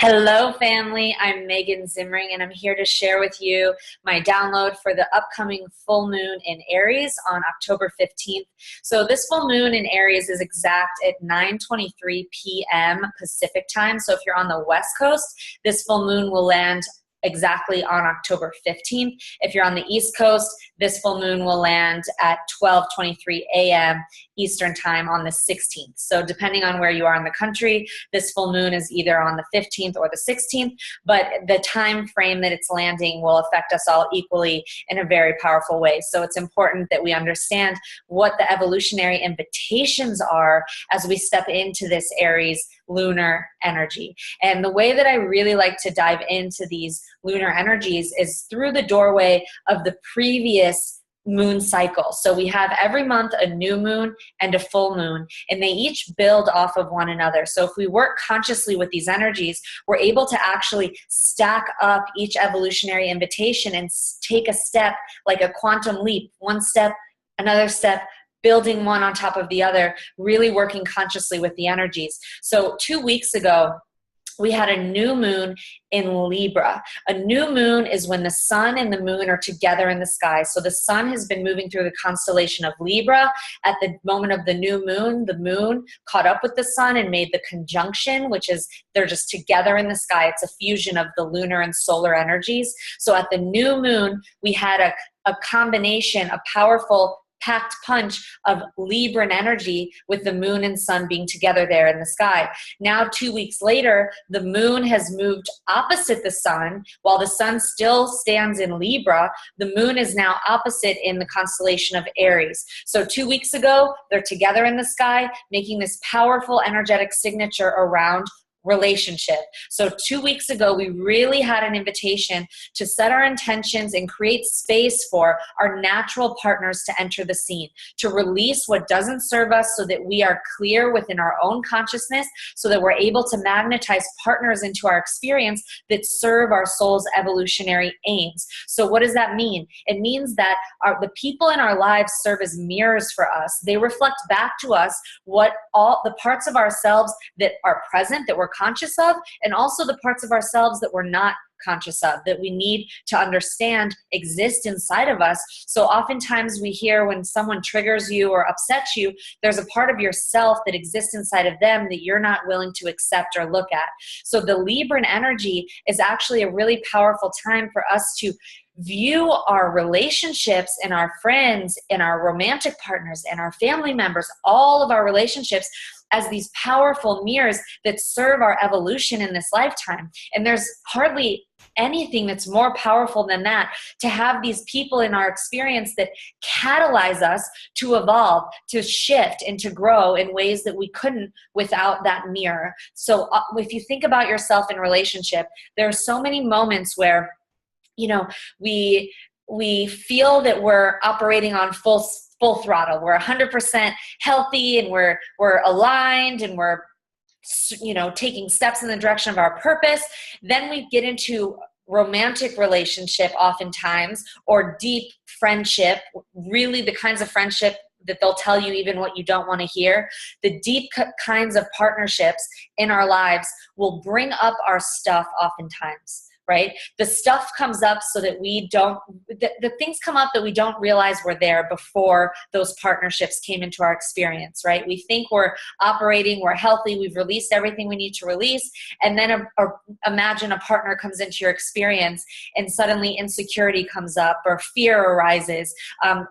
Hello, family. I'm Megan Zimring, and I'm here to share with you my download for the upcoming full moon in Aries on October 15th. So this full moon in Aries is exact at 9:23 p.m. Pacific time. So if you're on the West Coast, this full moon will land exactly on October 15th. If you're on the East Coast, this full moon will land at 12:23 a.m. Eastern time on the 16th. So depending on where you are in the country, this full moon is either on the 15th or the 16th, but the time frame that it's landing will affect us all equally in a very powerful way. So it's important that we understand what the evolutionary invitations are as we step into this Aries lunar energy. And the way that I really like to dive into these lunar energies is through the doorway of the previous moon cycle. So we have every month a new moon and a full moon, and they each build off of one another. So if we work consciously with these energies, we're able to actually stack up each evolutionary invitation and take a step like a quantum leap, one step, another step, building one on top of the other, really working consciously with the energies. So 2 weeks ago, we had a new moon in Libra. A new moon is when the sun and the moon are together in the sky. So the sun has been moving through the constellation of Libra. At the moment of the moon caught up with the sun and made the conjunction, which is they're just together in the sky. It's a fusion of the lunar and solar energies. So at the new moon, we had a combination, a powerful packed punch of Libran energy with the moon and sun being together there in the sky. Now, 2 weeks later, the moon has moved opposite the sun. While the sun still stands in Libra, the moon is now opposite in the constellation of Aries. So 2 weeks ago, they're together in the sky, making this powerful energetic signature around relationship. So 2 weeks ago, we really had an invitation to set our intentions and create space for our natural partners to enter the scene, to release what doesn't serve us so that we are clear within our own consciousness, so that we're able to magnetize partners into our experience that serve our soul's evolutionary aims. So what does that mean? It means that the people in our lives serve as mirrors for us. They reflect back to us what all the parts of ourselves that are present, that we're conscious of, and also the parts of ourselves that we're not conscious of, that we need to understand exist inside of us. So oftentimes we hear when someone triggers you or upsets you, there's a part of yourself that exists inside of them that you're not willing to accept or look at. So the Libran energy is actually a really powerful time for us to view our relationships and our friends and our romantic partners and our family members, all of our relationships, as these powerful mirrors that serve our evolution in this lifetime. And there's hardly anything that's more powerful than that, to have these people in our experience that catalyze us to evolve, to shift, and to grow in ways that we couldn't without that mirror. So if you think about yourself in relationship, there are so many moments where, we feel that we're operating on full throttle. We're 100% healthy, and we're aligned, and we're taking steps in the direction of our purpose. Then we get into romantic relationship oftentimes, or deep friendship, really the kinds of friendship that they'll tell you even what you don't want to hear. The deep kinds of partnerships in our lives will bring up our stuff oftentimes. Right? The stuff comes up so that the things come up that we don't realize were there before those partnerships came into our experience, right? We think we're operating, we're healthy, we've released everything we need to release, and then imagine a partner comes into your experience and suddenly insecurity comes up, or fear arises,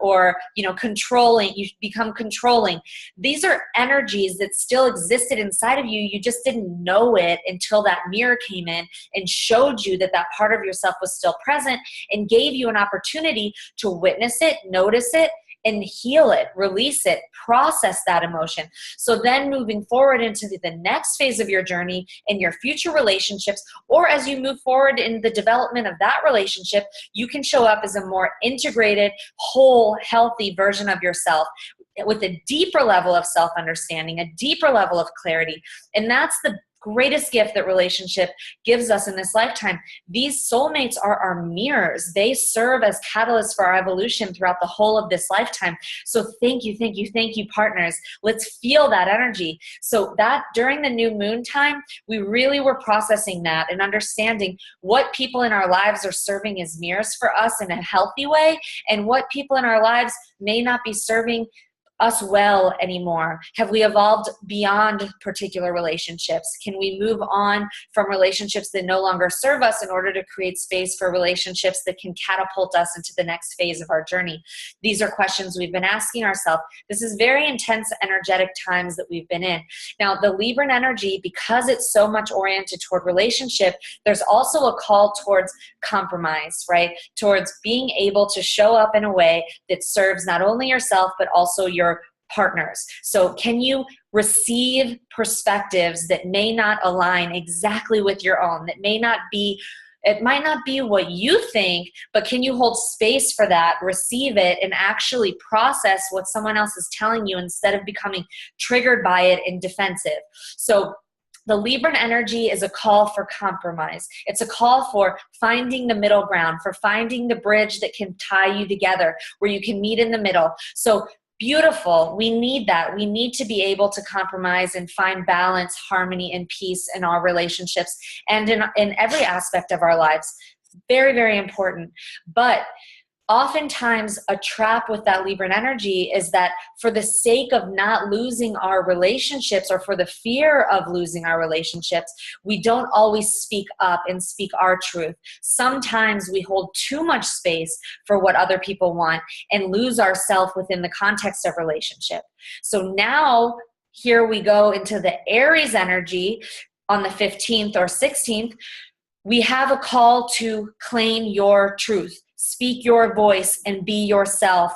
or controlling, you become controlling. These are energies that still existed inside of you. You just didn't know it until that mirror came in and showed you that part of yourself was still present, and gave you an opportunity to witness it, notice it, and heal it, release it, process that emotion. So then moving forward into the next phase of your journey in your future relationships, or as you move forward in the development of that relationship, you can show up as a more integrated, whole, healthy version of yourself with a deeper level of self-understanding, a deeper level of clarity. And that's the greatest gift that relationship gives us in this lifetime. These soulmates are our mirrors. They serve as catalysts for our evolution throughout the whole of this lifetime. So thank you, thank you, thank you, partners. Let's feel that energy. So that during the new moon time, we really were processing that and understanding what people in our lives are serving as mirrors for us in a healthy way, and what people in our lives may not be serving us well anymore. Have we evolved beyond particular relationships? Can we move on from relationships that no longer serve us in order to create space for relationships that can catapult us into the next phase of our journey? These are questions we've been asking ourselves. This is very intense energetic times that we've been in. Now, the Libran energy, because it's so much oriented toward relationship, there's also a call towards compromise, right? Towards being able to show up in a way that serves not only yourself, but also your partners. So can you receive perspectives that may not align exactly with your own, that may not be, it might not be what you think, but can you hold space for that, receive it, and actually process what someone else is telling you instead of becoming triggered by it and defensive? So the Libran energy is a call for compromise. It's a call for finding the middle ground, for finding the bridge that can tie you together, where you can meet in the middle. So beautiful. We need that. We need to be able to compromise and find balance, harmony, and peace in our relationships and in every aspect of our lives. Very, very important. But oftentimes a trap with that Libran energy is that for the sake of not losing our relationships, or for the fear of losing our relationships, we don't always speak up and speak our truth. Sometimes we hold too much space for what other people want and lose ourselves within the context of relationship. So now here we go into the Aries energy on the 15th or 16th. We have a call to claim your truth. Speak your voice and be yourself,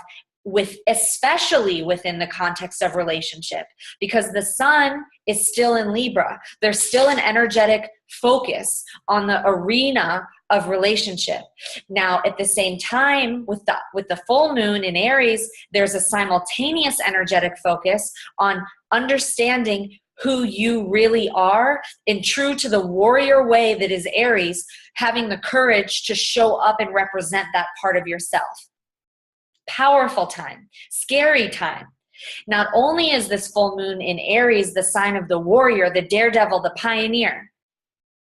especially within the context of relationship, because the sun is still in Libra. There's still an energetic focus on the arena of relationship. Now, at the same time, with the full moon in Aries, there's a simultaneous energetic focus on understanding who you really are, and true to the warrior way that is Aries, having the courage to show up and represent that part of yourself. Powerful time, scary time. Not only is this full moon in Aries the sign of the warrior, the daredevil, the pioneer,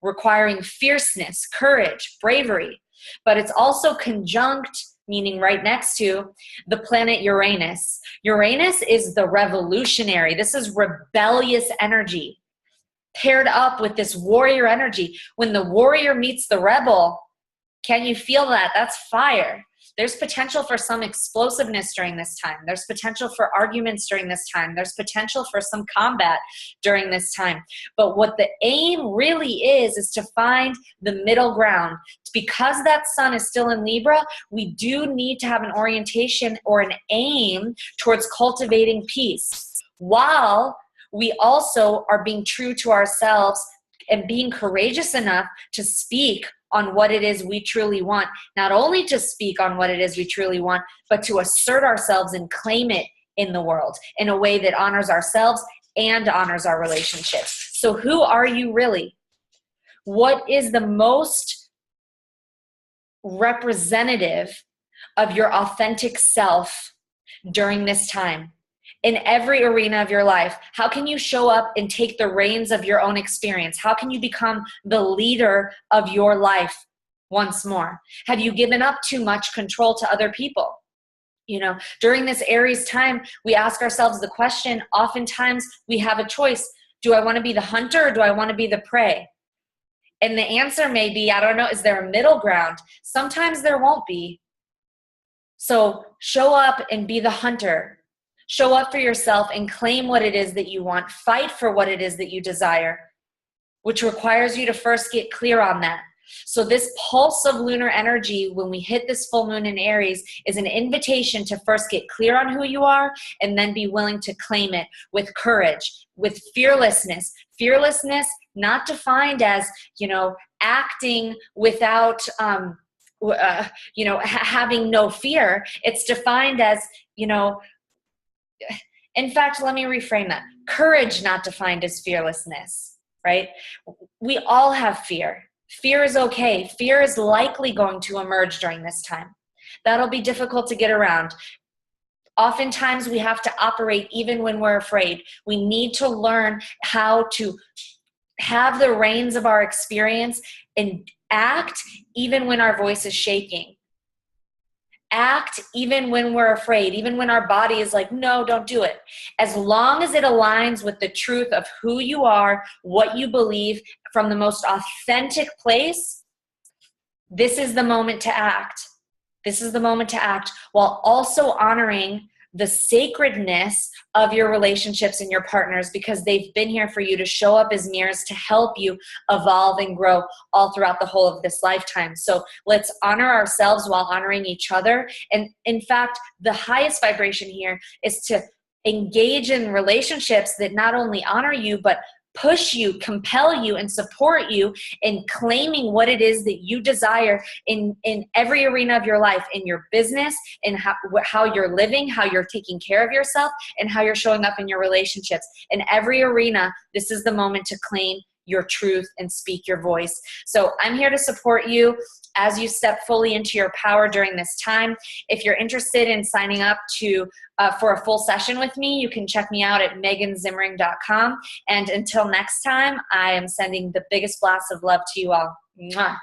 requiring fierceness, courage, bravery, but it's also conjunct, meaning right next to, the planet Uranus. Uranus is the revolutionary. This is rebellious energy paired up with this warrior energy. When the warrior meets the rebel, can you feel that? That's fire. There's potential for some explosiveness during this time. There's potential for arguments during this time. There's potential for some combat during this time. But what the aim really is to find the middle ground. Because that sun is still in Libra, we do need to have an orientation or an aim towards cultivating peace, while we also are being true to ourselves and being courageous enough to speak on what it is we truly want. Not only to speak on what it is we truly want, but to assert ourselves and claim it in the world in a way that honors ourselves and honors our relationships. So who are you really? What is the most representative of your authentic self during this time? In every arena of your life, how can you show up and take the reins of your own experience? How can you become the leader of your life once more? Have you given up too much control to other people? You know, during this Aries time, we ask ourselves the question, oftentimes we have a choice. Do I want to be the hunter or do I want to be the prey? And the answer may be, I don't know, is there a middle ground? Sometimes there won't be. So show up and be the hunter. Show up for yourself and claim what it is that you want. Fight for what it is that you desire, which requires you to first get clear on that. So this pulse of lunar energy, when we hit this full moon in Aries, is an invitation to first get clear on who you are and then be willing to claim it with courage, with fearlessness. Fearlessness, not defined as, acting without, having no fear. It's defined as, in fact, let me reframe that. Courage not defined as fearlessness. right? We all have fear. Fear is okay. Fear is likely going to emerge during this time. That'll be difficult to get around. Oftentimes we have to operate even when we're afraid. We need to learn how to have the reins of our experience and act even when our voice is shaking. Act even when we're afraid, even when our body is like, no, don't do it. As long as it aligns with the truth of who you are, what you believe from the most authentic place, this is the moment to act. This is the moment to act while also honoring the sacredness of your relationships and your partners, because they've been here for you to show up as mirrors to help you evolve and grow all throughout the whole of this lifetime. So let's honor ourselves while honoring each other. And in fact, the highest vibration here is to engage in relationships that not only honor you, but push you, compel you, and support you in claiming what it is that you desire in every arena of your life, in your business, in how you're living, how you're taking care of yourself, and how you're showing up in your relationships. In every arena, this is the moment to claim your truth and speak your voice. So I'm here to support you as you step fully into your power during this time. If you're interested in signing up for a full session with me, you can check me out at meganzimmering.com. And until next time, I am sending the biggest blast of love to you all. Mwah.